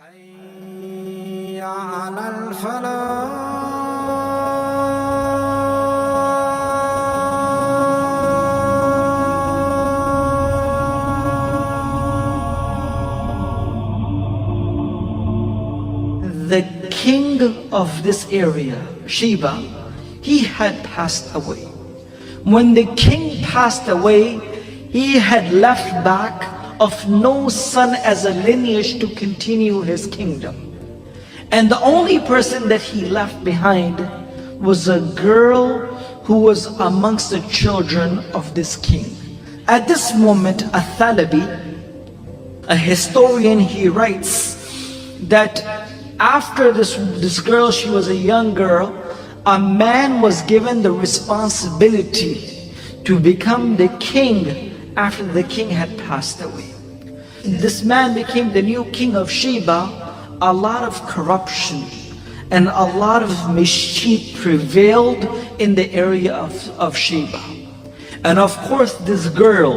حي على الفلاح. The king of this area, Sheba, he had passed away. When the king passed away, he had left back of no son as a lineage to continue his kingdom. And the only person that he left behind was a girl who was amongst the children of this king. At this moment, Athalabi, a historian, he writes that after this girl, she was a young girl, a man was given the responsibility to become the king after the king had passed away. This man became the new king of Sheba. A lot of corruption and a lot of mischief prevailed in the area of Sheba. And of course, this girl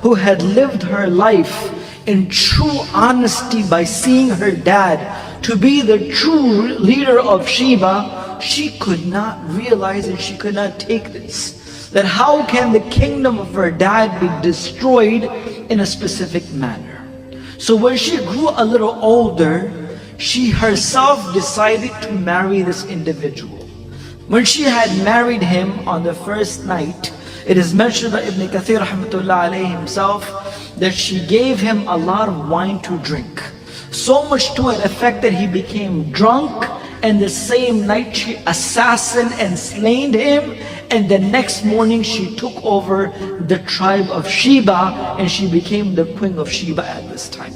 who had lived her life in true honesty by seeing her dad to be the true leader of Sheba, she could not realize and she could not take this. That how can the kingdom of her dad be destroyed in a specific manner? So when she grew a little older, she herself decided to marry this individual. When she had married him on the first night, it is mentioned by Ibn Kathir rahmatullah alayhi himself that she gave him a lot of wine to drink. So much to an effect that he became drunk, and the same night she assassinated and slain him, and the next morning she took over the tribe of Sheba and she became the queen of Sheba at this time.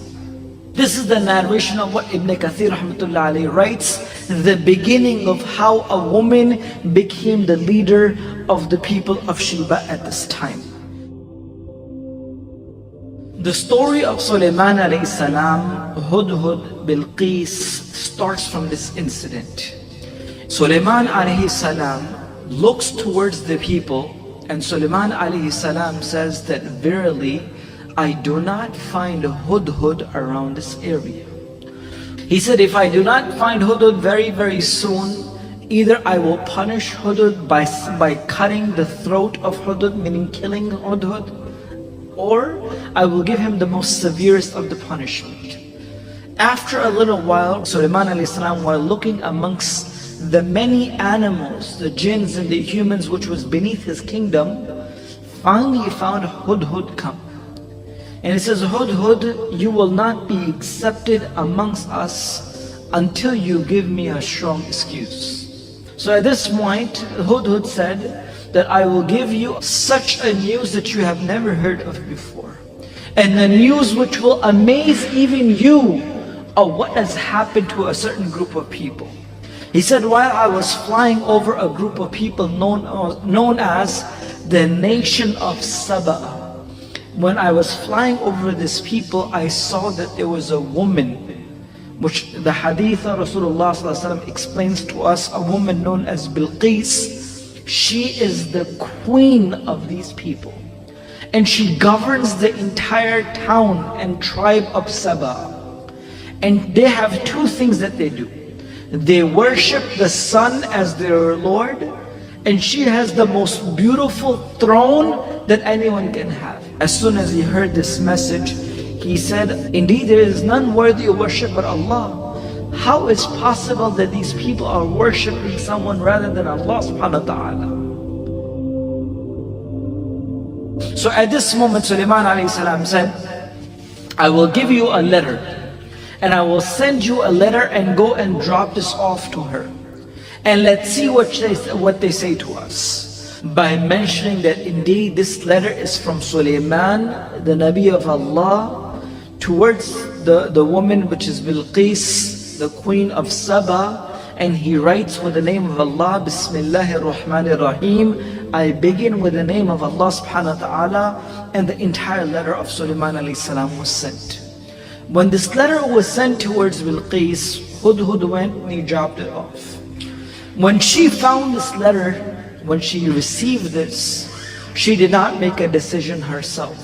This is the narration of what Ibn Kathir rahmatullah alayhi writes, the beginning of how a woman became the leader of the people of Sheba at this time. The story of Sulaiman alayhi salam, Hudhud, Bilqis starts from this incident. Sulaiman alayhi salam looks towards the people, and Sulaiman alayhi salam says that verily I do not find Hudhud around this area. He said, if I do not find Hudhud very soon, either I will punish Hudhud by cutting the throat of Hudhud, meaning killing Hudhud, or I will give him the most severest of the punishment. After a little while, Sulaiman alayhi salam, while looking amongst the many animals, the jinns and the humans which was beneath his kingdom, finally he found Hudhud come. And he says, Hudhud, you will not be accepted amongst us until you give me a strong excuse. So at this point, Hudhud said that I will give you such a news that you have never heard of before. And the news which will amaze even you of what has happened to a certain group of people. He said, while I was flying over a group of people known as the nation of Saba, when I was flying over this people, I saw that there was a woman, which the hadith of Rasulullah ﷺ explains to us, a woman known as Bilqis. She is the queen of these people, and she governs the entire town and tribe of Saba. And they have two things that they do. They worship the sun as their Lord, and she has the most beautiful throne that anyone can have. As soon as he heard this message, he said, indeed there is none worthy of worship but Allah. How is possible that these people are worshipping someone rather than Allah subhanahu wa ta'ala? So at this moment, Sulaiman alayhi salam said, I will give you a letter, and I will send you a letter and go and drop this off to her. And let's see what they say to us. By mentioning that indeed this letter is from Sulaiman, the Nabi of Allah, towards the woman which is Bilqis, the queen of Saba. And he writes with the name of Allah, Bismillahir Rahmanir Rahim. I begin with the name of Allah subhanahu wa ta'ala. And the entire letter of Sulaiman alayhi salam was sent. When this letter was sent towards Bilqis, Hudhud went and he dropped it off. When she found this letter, when she received this, she did not make a decision herself.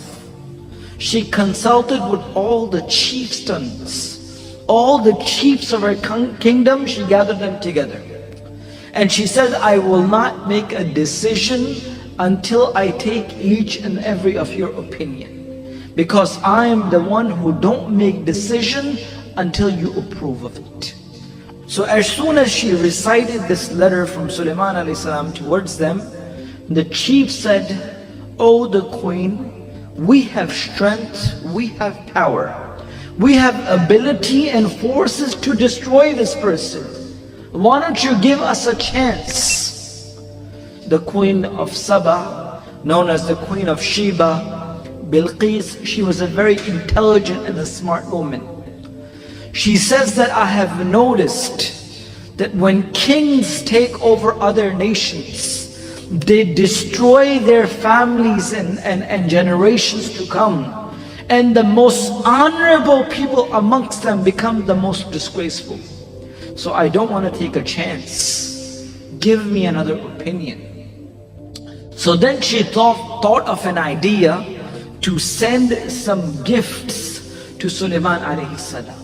She consulted with all the chieftains all the chiefs of her kingdom, she gathered them together. And she said, I will not make a decision until I take each and every of your opinion. Because I am the one who don't make decision until you approve of it. So as soon as she recited this letter from Sulaiman alayhi salam towards them, the chief said, "O the queen, we have strength, we have power. We have ability and forces to destroy this person. Why don't you give us a chance?" The Queen of Saba, known as the Queen of Sheba, Bilqis, she was a very intelligent and a smart woman. She says that I have noticed that when kings take over other nations, they destroy their families and generations to come. And the most honorable people amongst them become the most disgraceful. So I don't want to take a chance. Give me another opinion. So then she thought of an idea to send some gifts to Sulaiman alayhi salam.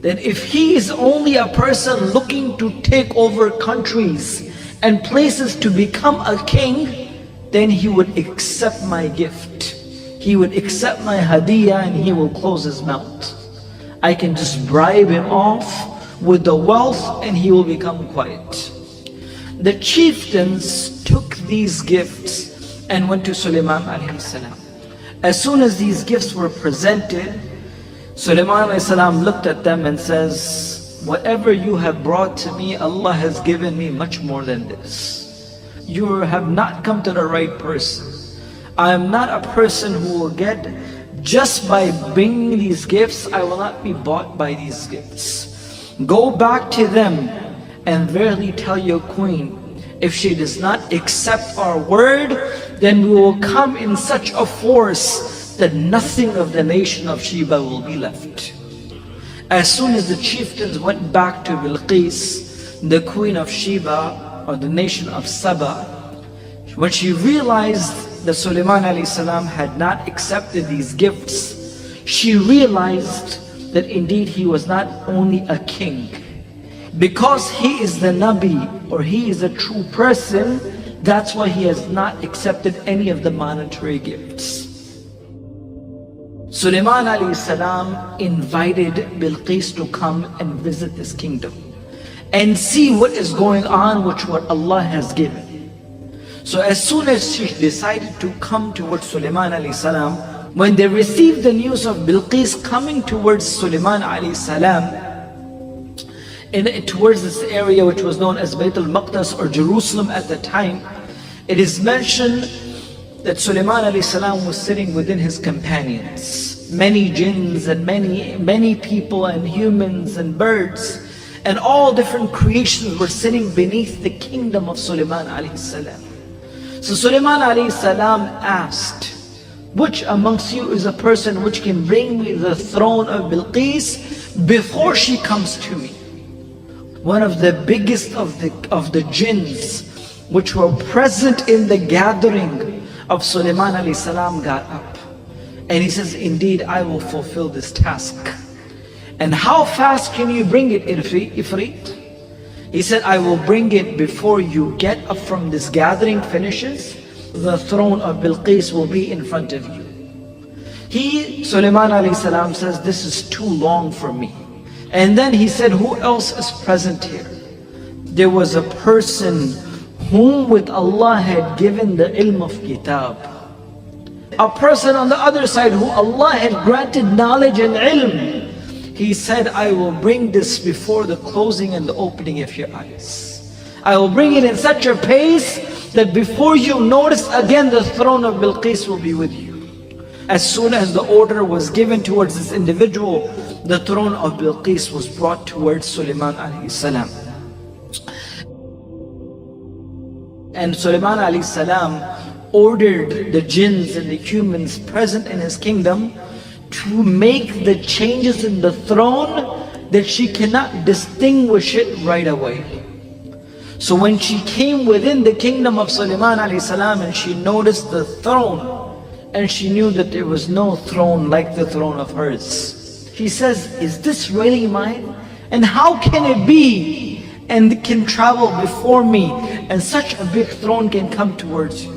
That if he is only a person looking to take over countries and places to become a king, then he would accept my gift. He would accept my hadiyah and he will close his mouth. I can just bribe him off with the wealth and he will become quiet. The chieftains took these gifts and went to Sulaiman alayhi salam. As soon as these gifts were presented, Sulaiman alayhi salam looked at them and says, whatever you have brought to me, Allah has given me much more than this. You have not come to the right person. I am not a person who will get, just by bringing these gifts, I will not be bought by these gifts. Go back to them and verily tell your queen, if she does not accept our word, then we will come in such a force that nothing of the nation of Sheba will be left. As soon as the chieftains went back to Bilqis, the Queen of Sheba, or the nation of Saba, when she realized that Sulaiman alayhi salam had not accepted these gifts, she realized that indeed he was not only a king. Because he is the Nabi, or he is a true person, that's why he has not accepted any of the monetary gifts. Sulaiman alayhi salam invited Bilqis to come and visit this kingdom and see what is going on with what Allah has given. So as soon as she decided to come towards Sulaiman alayhi salam, when they received the news of Bilqis coming towards Sulaiman alayhi salam, towards this area which was known as Bayt al-Maqdis or Jerusalem at the time, it is mentioned that Sulaiman alayhi salam was sitting within his companions. Many jinns and many people and humans and birds and all different creations were sitting beneath the kingdom of Sulaiman alayhi salam. So Sulaiman alayhi salam asked, which amongst you is a person which can bring me the throne of Bilqis before she comes to me? One of the biggest of the jinns which were present in the gathering of Sulaiman alayhi salam got up. And he says, indeed, I will fulfill this task. And how fast can you bring it, Ifrit? He said, I will bring it before you get up from this gathering finishes. The throne of Bilqis will be in front of you. Sulaiman alayhi salam says, this is too long for me. And then he said, who else is present here? There was a person whom with Allah had given the ilm of kitab. A person on the other side who Allah had granted knowledge and ilm. He said, I will bring this before the closing and the opening of your eyes. I will bring it in such a pace that before you notice again, the throne of Bilqis will be with you. As soon as the order was given towards this individual, the throne of Bilqis was brought towards Sulaiman alayhi salam. And Sulaiman alayhi salam ordered the jinns and the humans present in his kingdom to make the changes in the throne that she cannot distinguish it right away. So when she came within the kingdom of Sulaiman alayhi salam and she noticed the throne, and she knew that there was no throne like the throne of hers, She says, is this really mine? And how can it be? And it can travel before me, and such a big throne can come towards you.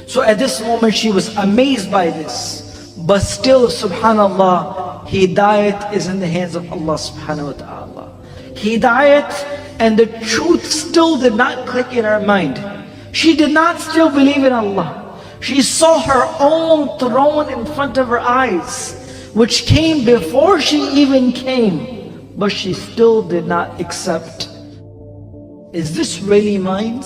So at this moment she was amazed by this. But still, subhanallah, Hidayat is in the hands of Allah subhanahu wa ta'ala. Hidayat and the truth still did not click in her mind. She did not still believe in Allah. She saw her own throne in front of her eyes, which came before she even came, but she still did not accept. Is this really mine?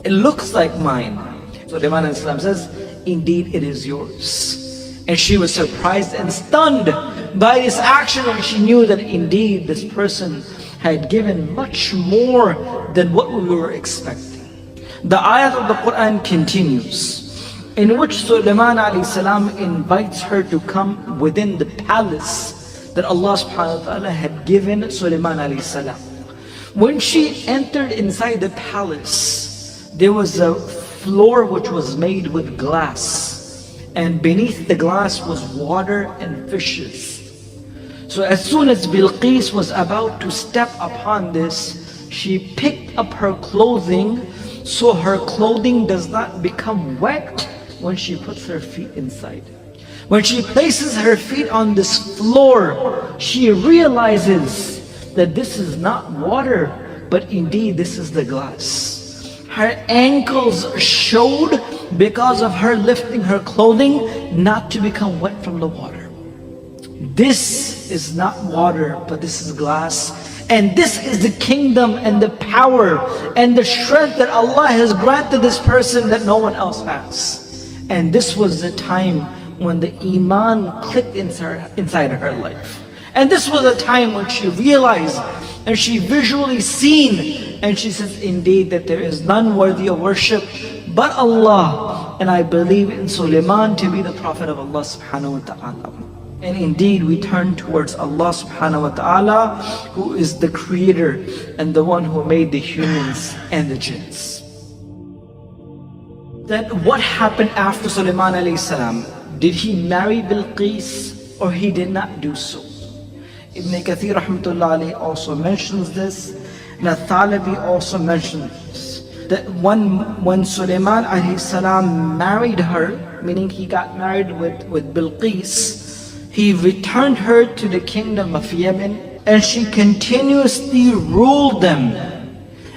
It looks like mine. So Sulaiman alayhi salam says, indeed it is yours. And she was surprised and stunned by this action, and she knew that indeed this person had given much more than what we were expecting. The ayat of the Quran continues, in which Sulaiman alayhi salam invites her to come within the palace that Allah subhanahu wa ta'ala had given Sulaiman alayhi salam. When she entered inside the palace, there was a floor which was made with glass, and beneath the glass was water and fishes. So as soon as Bilqis was about to step upon this, she picked up her clothing so her clothing does not become wet when she puts her feet inside. When she places her feet on this floor, she realizes that this is not water, but indeed this is the glass. Her ankles showed because of her lifting her clothing not to become wet from the water. This is not water, but this is glass. And this is the kingdom and the power and the strength that Allah has granted this person that no one else has. And this was the time when the Iman clicked inside her life. And this was a time when she realized and she visually seen, and she says, indeed that there is none worthy of worship but Allah, and I believe in Sulaiman to be the Prophet of Allah subhanahu wa ta'ala. And indeed we turn towards Allah subhanahu wa ta'ala, who is the creator and the one who made the humans and the jinns. Then what happened after Sulaiman alayhi salam? Did he marry Bilqis or he did not do so? Ibn Kathir rahmatullah alayhi also mentions this, and Al-Thalabi also mentions this, that when Sulaiman alayhi salam married her, meaning he got married with Bilqis, he returned her to the kingdom of Yemen, and she continuously ruled them.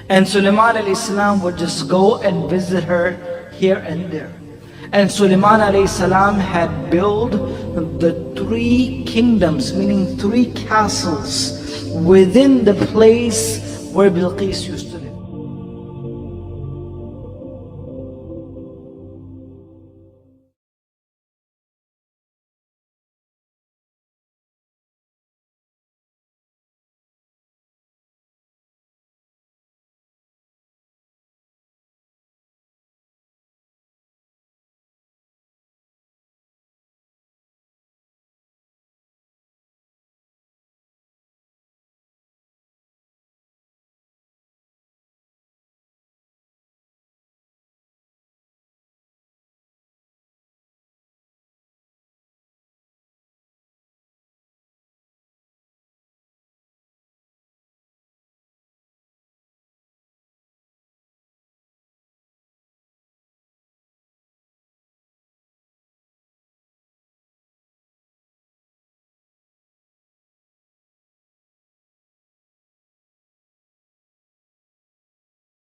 And Sulaiman alayhi salam would just go and visit her here and there. And Sulaiman alayhi salam had built the 3 kingdoms, meaning 3 castles within the place where Bilqis used to